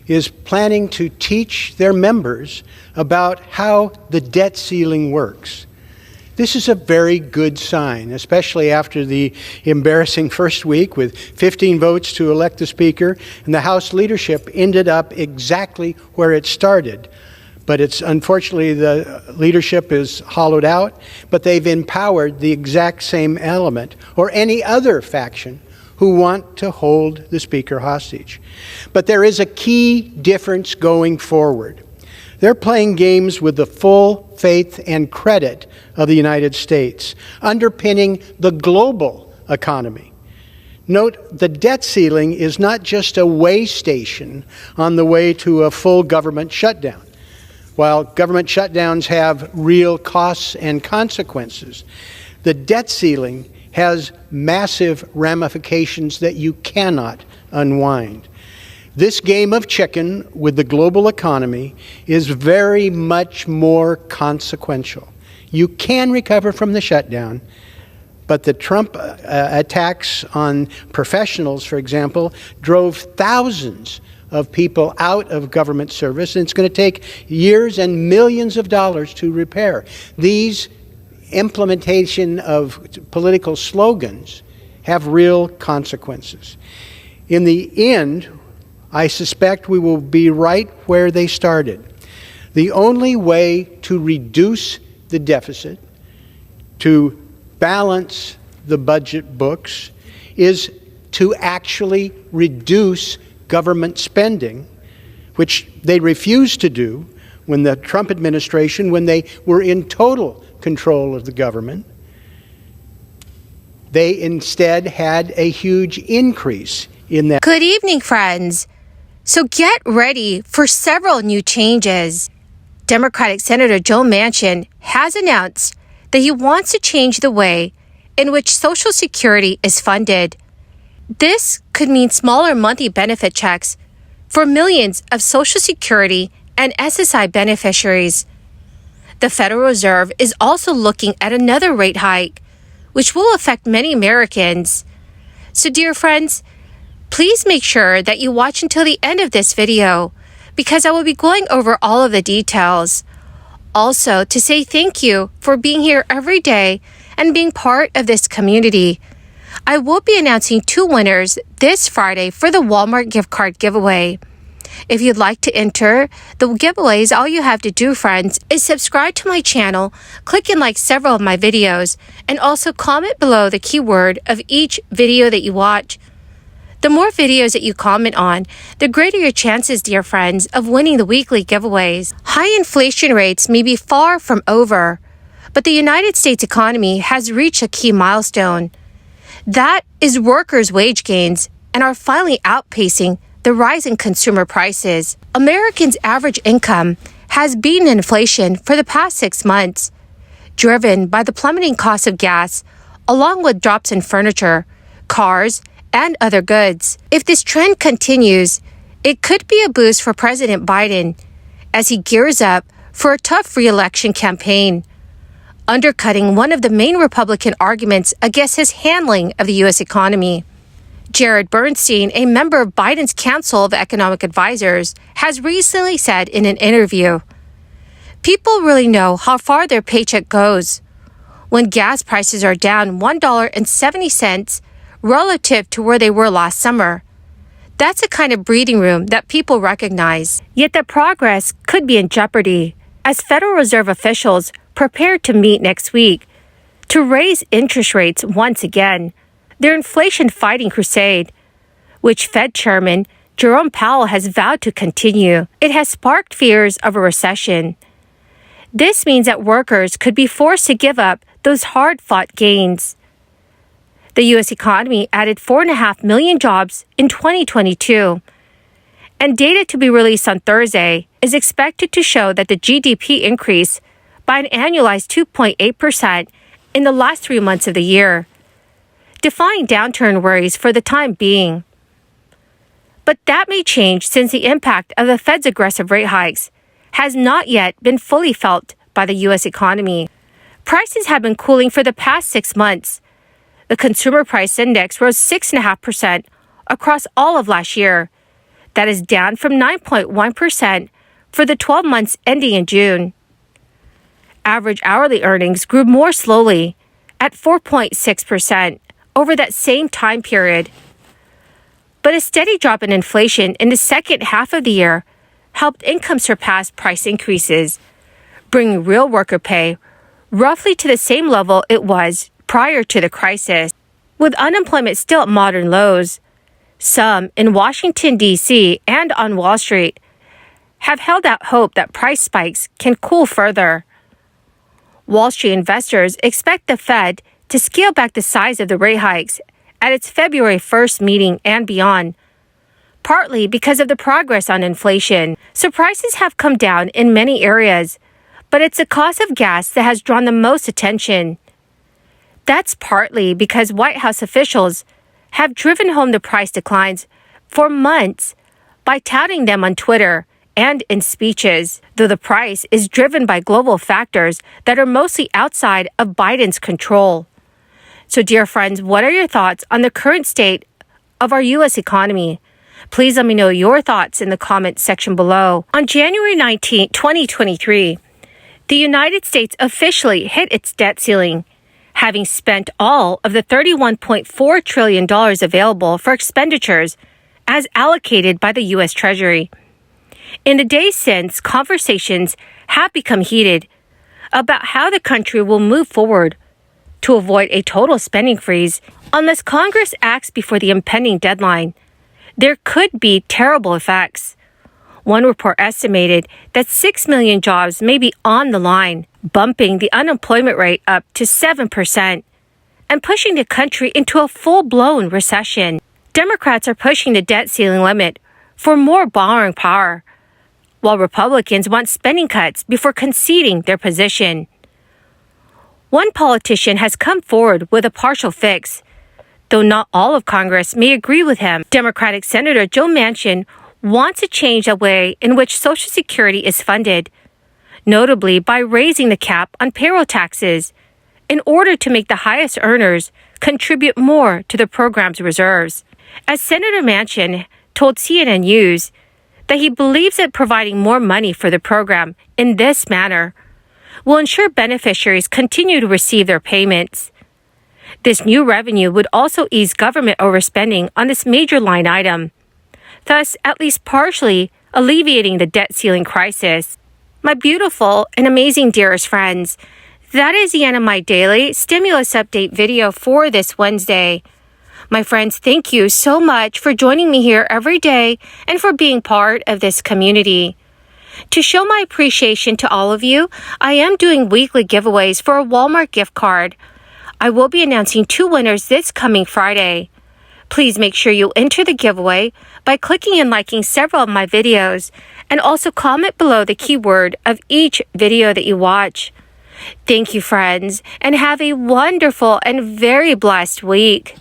is planning to teach their members about how the debt ceiling works. This is a very good sign, especially after the embarrassing first week with 15 votes to elect the Speaker, and the House leadership ended up exactly where it started. But unfortunately, the leadership is hollowed out, but they've empowered the exact same element or any other faction who want to hold the Speaker hostage. But there is a key difference going forward. They're playing games with the full faith and credit of the United States, underpinning the global economy. Note, the debt ceiling is not just a way station on the way to a full government shutdown. While government shutdowns have real costs and consequences, the debt ceiling has massive ramifications that you cannot unwind. This game of chicken with the global economy is very much more consequential. You can recover from the shutdown, but the Trump attacks on professionals, for example, drove thousands of people out of government service, and it's going to take years and millions of dollars to repair. These implementation of political slogans have real consequences. In the end, I suspect we will be right where they started. The only way to reduce the deficit, to balance the budget books, is to actually reduce government spending, which they refused to do when the Trump administration, when they were in total control of the government. They instead had a huge increase in that. Good evening, friends. So get ready for several new changes. Democratic Senator Joe Manchin has announced that he wants to change the way in which Social Security is funded. This could mean smaller monthly benefit checks for millions of Social Security and SSI beneficiaries. The Federal Reserve is also looking at another rate hike, which will affect many Americans. So, dear friends, please make sure that you watch until the end of this video, because I will be going over all of the details. Also, to say thank you for being here every day and being part of this community. I will be announcing 2 winners this Friday for the Walmart gift card giveaway. If you'd like to enter the giveaways, all you have to do, friends, is subscribe to my channel, click and like several of my videos, and also comment below the keyword of each video that you watch. The more videos that you comment on, the greater your chances, dear friends, of winning the weekly giveaways. High inflation rates may be far from over, but the United States economy has reached a key milestone. That is workers' wage gains and are finally outpacing the rise in consumer prices. Americans' average income has beaten inflation for the past 6 months, driven by the plummeting cost of gas, along with drops in furniture, cars, and other goods. If this trend continues, it could be a boost for President Biden as he gears up for a tough re-election campaign, undercutting one of the main Republican arguments against his handling of the U.S. economy. Jared Bernstein, a member of Biden's Council of Economic Advisors, has recently said in an interview, "People really know how far their paycheck goes. When gas prices are down $1.70 relative to where they were last summer, that's a kind of breathing room that people recognize." Yet the progress could be in jeopardy as Federal Reserve officials prepare to meet next week to raise interest rates once again. Their inflation-fighting crusade, which Fed Chairman Jerome Powell has vowed to continue, it has sparked fears of a recession. This means that workers could be forced to give up those hard-fought gains. The U.S. economy added 4.5 million jobs in 2022, and data to be released on Thursday is expected to show that the GDP increased by an annualized 2.8% in the last 3 months of the year, defying downturn worries for the time being. But that may change since the impact of the Fed's aggressive rate hikes has not yet been fully felt by the U.S. economy. Prices have been cooling for the past 6 months. The Consumer Price Index rose 6.5% across all of last year. That is down from 9.1% for the 12 months ending in June. Average hourly earnings grew more slowly at 4.6% over that same time period. But a steady drop in inflation in the second half of the year helped income surpass price increases, bringing real worker pay roughly to the same level it was prior to the crisis. With unemployment still at modern lows, some in Washington, D.C. and on Wall Street have held out hope that price spikes can cool further. Wall Street investors expect the Fed to scale back the size of the rate hikes at its February 1st meeting and beyond, partly because of the progress on inflation. So prices have come down in many areas, but it's the cost of gas that has drawn the most attention. That's partly because White House officials have driven home the price declines for months by touting them on Twitter and in speeches, though the price is driven by global factors that are mostly outside of Biden's control. So, dear friends, what are your thoughts on the current state of our U.S. economy? Please let me know your thoughts in the comments section below. On January 19, 2023, the United States officially hit its debt ceiling, having spent all of the $31.4 trillion available for expenditures as allocated by the U.S. Treasury. In the days since, conversations have become heated about how the country will move forward to avoid a total spending freeze unless Congress acts before the impending deadline. There could be terrible effects. One report estimated that 6 million jobs may be on the line, bumping the unemployment rate up to 7% and pushing the country into a full-blown recession. Democrats are pushing the debt ceiling limit for more borrowing power, while Republicans want spending cuts before conceding their position. One politician has come forward with a partial fix, though not all of Congress may agree with him. Democratic Senator Joe Manchin wants to change the way in which Social Security is funded, notably by raising the cap on payroll taxes in order to make the highest earners contribute more to the program's reserves. As Senator Manchin told CNN News that he believes that providing more money for the program in this manner will ensure beneficiaries continue to receive their payments. This new revenue would also ease government overspending on this major line item, thus at least partially alleviating the debt ceiling crisis. My beautiful and amazing dearest friends, that is the end of my daily stimulus update video for this Wednesday. My friends, thank you so much for joining me here every day and for being part of this community. To show my appreciation to all of you, I am doing weekly giveaways for a Walmart gift card. I will be announcing 2 winners this coming Friday. Please make sure you enter the giveaway by clicking and liking several of my videos, and also comment below the keyword of each video that you watch. Thank you, friends, and have a wonderful and very blessed week.